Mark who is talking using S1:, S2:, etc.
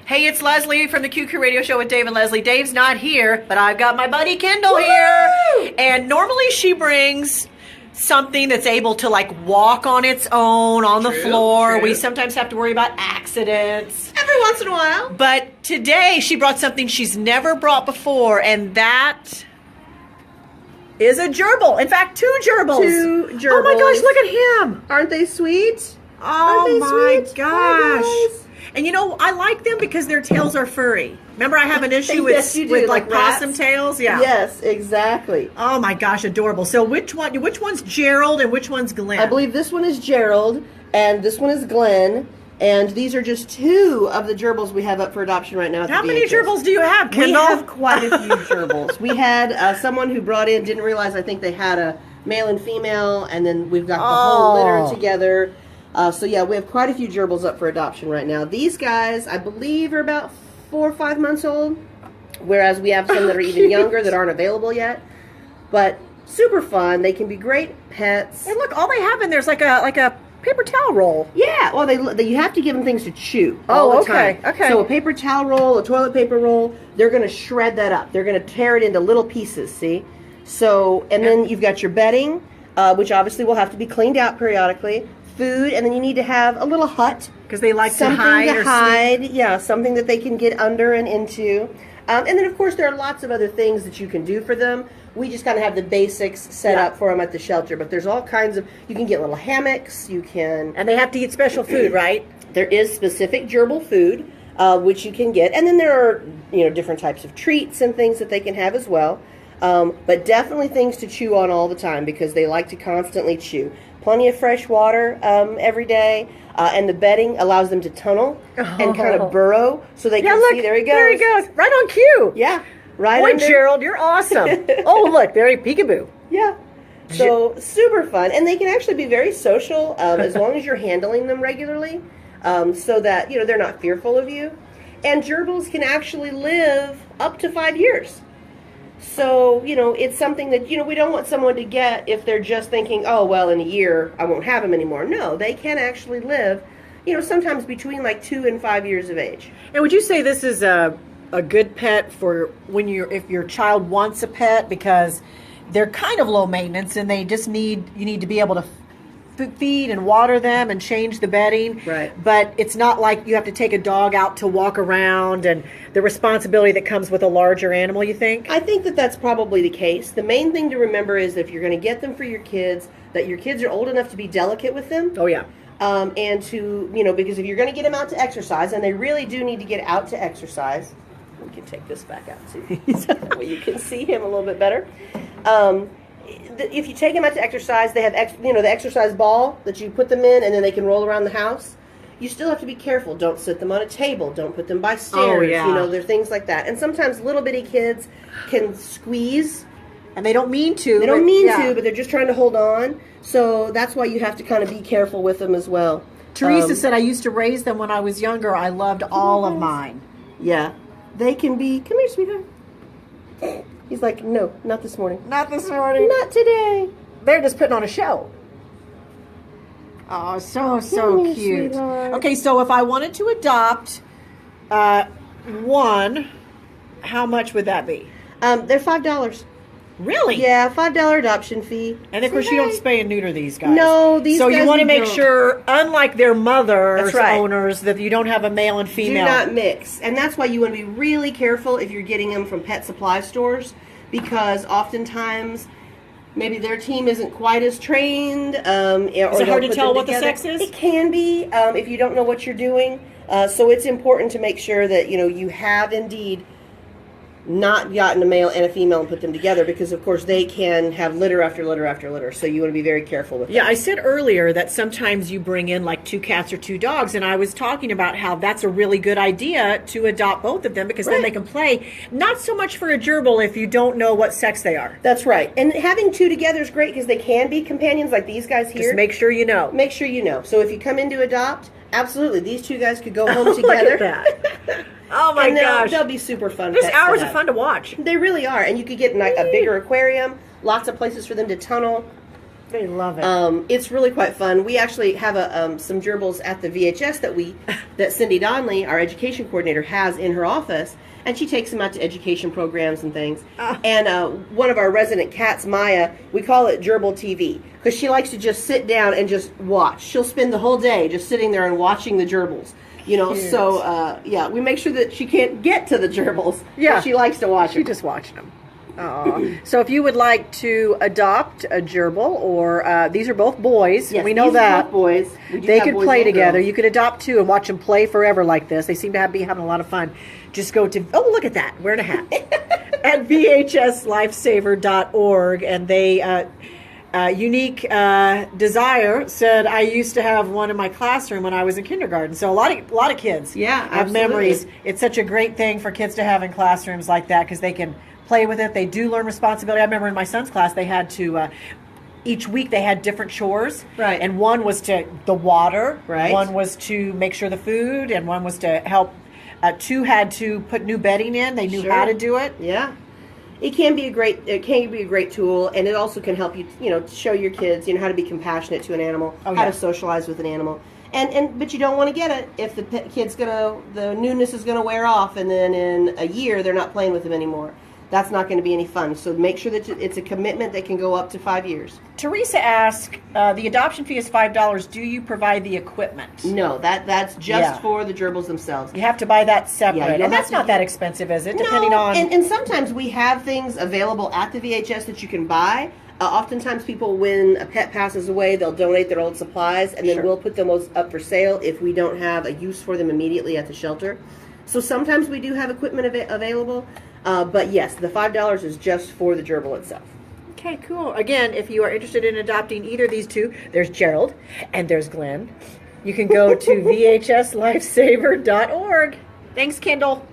S1: Hey, it's Leslie from the QQ Radio Show with Dave and Leslie. Dave's not here, but I've got my buddy Kendall here. And normally she brings something that's able to like walk on its own on the floor.
S2: True.
S1: We sometimes have to worry about accidents.
S2: Every once in a while.
S1: But today she brought something she's never brought before, and that is a gerbil. In fact, two gerbils.
S2: Two gerbils.
S1: Oh my gosh, look at him.
S2: Aren't they sweet?
S1: Oh my
S2: sweet?
S1: gosh.
S2: Hi, guys.
S1: And you know, I like them because their tails are furry. Remember, I have an issue with,
S2: Yes, you do,
S1: with
S2: like
S1: possum
S2: rats.
S1: tails? Yeah.
S2: Yes, exactly.
S1: Oh my gosh, adorable. So which one's Gerald and which one's Glenn?
S2: I believe this one is Gerald and this one is Glenn. And these are just two of the gerbils we have up for adoption right now. At
S1: How
S2: the
S1: many
S2: VHS.
S1: gerbils do you have,
S2: We
S1: Kendall?
S2: have quite a few gerbils. We had someone who brought in, didn't realize, I think they had a male and female, and then we've got the whole litter together. So yeah, we have quite a few gerbils up for adoption right now. These guys, I believe, are about 4 or 5 months old, whereas we have some that are even younger that aren't available yet. But super fun. They can be great pets.
S1: And look, all they have in there's like a paper towel roll.
S2: Yeah, well, you have to give them things to chew all the time.
S1: Okay.
S2: So a paper towel roll, a toilet paper roll, they're going to shred that up. They're going to tear it into little pieces, see? So, and then you've got your bedding, which obviously will have to be cleaned out periodically. Food, and then you need to have a little hut.
S1: Because they like to
S2: Something
S1: hide
S2: to
S1: or
S2: hide,
S1: sleep.
S2: yeah, something that they can get under and into. And then, of course, there are lots of other things that you can do for them. We just kind of have the basics set up for them at the shelter. But there's all kinds of, you can get little hammocks, you can...
S1: And they have to eat special food, right?
S2: There is specific gerbil food, which you can get. And then there are, different types of treats and things that they can have as well. But definitely things to chew on all the time because they like to constantly chew. Plenty of fresh water every day. And the bedding allows them to tunnel and kind of burrow so they can see. There he goes.
S1: There he goes. Right on cue.
S2: Yeah. Right
S1: Boy,
S2: under.
S1: Gerald, you're awesome. Oh, look, very peekaboo.
S2: Yeah. So super fun. And they can actually be very social as long as you're handling them regularly so that, they're not fearful of you. And gerbils can actually live up to 5 years. So, it's something that, we don't want someone to get if they're just thinking, oh, well, in a year I won't have them anymore. No, they can actually live, sometimes between like 2 and 5 years of age.
S1: And would you say this is a good pet for if your child wants a pet, because they're kind of low maintenance and they just you need to be able to feed and water them and change the bedding.
S2: Right.
S1: But it's not like you have to take a dog out to walk around and the responsibility that comes with a larger animal, you think?
S2: I think that that's probably the case. The main thing to remember is that if you're going to get them for your kids, that your kids are old enough to be delicate with them.
S1: Oh, yeah.
S2: And to, because if you're going to get them out to exercise, and they really do need to get out to exercise. We can take this back out too, that way you can see him a little bit better. If you take them out to exercise, they have the exercise ball that you put them in, and then they can roll around the house. You still have to be careful. Don't sit them on a table. Don't put them by stairs.
S1: Oh, yeah.
S2: There are things like that. And sometimes little bitty kids can squeeze.
S1: And they don't mean to.
S2: They don't mean to, but they're just trying to hold on. So that's why you have to kind of be careful with them as well.
S1: Teresa said, I used to raise them when I was younger. I loved all of mine.
S2: Yeah. They can be, come here, sweetheart. He's like, no, not this morning.
S1: Not this morning.
S2: Not today.
S1: They're just putting on a show. Oh, so
S2: Come here,
S1: cute.
S2: sweetheart.
S1: Okay, so if I wanted to adopt one, how much would that be?
S2: They're $5.
S1: Really?
S2: Yeah, $5 adoption fee.
S1: And of course, you don't spay and neuter these guys.
S2: No, these
S1: so
S2: guys
S1: you want to
S2: we
S1: make
S2: don't.
S1: sure, unlike their mother's
S2: That's right.
S1: owners, that you don't have a male and female.
S2: Do not mix. And that's why you want to be really careful if you're getting them from pet supply stores, because oftentimes maybe their team isn't quite as trained. Is
S1: it hard to tell what the sex is?
S2: It can be if you don't know what you're doing. So it's important to make sure that you have indeed not gotten a male and a female and put them together, because of course they can have litter after litter after litter. So you want to be very careful with that.
S1: Yeah, I said earlier that sometimes you bring in like 2 cats or 2 dogs, and I was talking about how that's a really good idea to adopt both of them, because then they can play. Not so much for a gerbil if you don't know what sex they are.
S2: That's right. And having 2 together is great because they can be companions like these guys here.
S1: Just make sure you know.
S2: Make sure you know. So if you come in to adopt, absolutely, these 2 guys could go home together.
S1: Look at that. Oh my gosh.
S2: They'll be super fun.
S1: Those
S2: pets
S1: hours
S2: to
S1: are
S2: have.
S1: fun to watch.
S2: They really are. And you could get like a bigger aquarium, lots of places for them to tunnel.
S1: They love it.
S2: It's really quite fun. We actually have some gerbils at the VHS that Cindy Donnelly, our education coordinator, has in her office, and she takes them out to education programs and things. And one of our resident cats, Maya, we call it Gerbil TV because she likes to just sit down and just watch. She'll spend the whole day just sitting there and watching the gerbils. You know,
S1: Cute.
S2: So yeah, we make sure that she can't get to the gerbils.
S1: Yeah,
S2: but she likes to watch them.
S1: She just watched them. So if you would like to adopt a gerbil, or these are both boys,
S2: Yes,
S1: we know
S2: these are
S1: that
S2: both boys. We do
S1: they
S2: have
S1: could
S2: boys
S1: play
S2: and
S1: together.
S2: girls.
S1: You could adopt two and watch them play forever like this. They seem to be having a lot of fun. Just go to look at that, wearing a hat at vhslifesaver.org, and they. Unique Desire said, I used to have one in my classroom when I was in kindergarten. So a lot of kids have
S2: absolutely.
S1: memories. It's such a great thing for kids to have in classrooms like that because they can play with it. They do learn responsibility. I remember in my son's class they had to each week they had different chores.
S2: Right.
S1: And one was to the water.
S2: Right.
S1: One was to make sure the food, and one was to help. Two had to put new bedding in. They knew how to do it.
S2: Yeah. It can be a great tool, and it also can help you, show your kids, how to be compassionate to an animal, how to socialize with an animal, but you don't want to get it if the the newness is gonna wear off, and then in a year they're not playing with them anymore. That's not going to be any fun. So make sure that it's a commitment that can go up to 5 years.
S1: Teresa asked, the adoption fee is $5. Do you provide the equipment?
S2: No, that's just for the gerbils themselves.
S1: You have to buy that separate.
S2: Yeah,
S1: and that's not that expensive, is it? Depending on...
S2: And sometimes we have things available at the VHS that you can buy. Oftentimes people, when a pet passes away, they'll donate their old supplies, and then we'll put them up for sale if we don't have a use for them immediately at the shelter. So sometimes we do have equipment available. But yes, the $5 is just for the gerbil itself.
S1: Okay, cool. Again, if you are interested in adopting either of these two, there's Gerald and there's Glenn. You can go to vhslifesaver.org. Thanks, Kendall.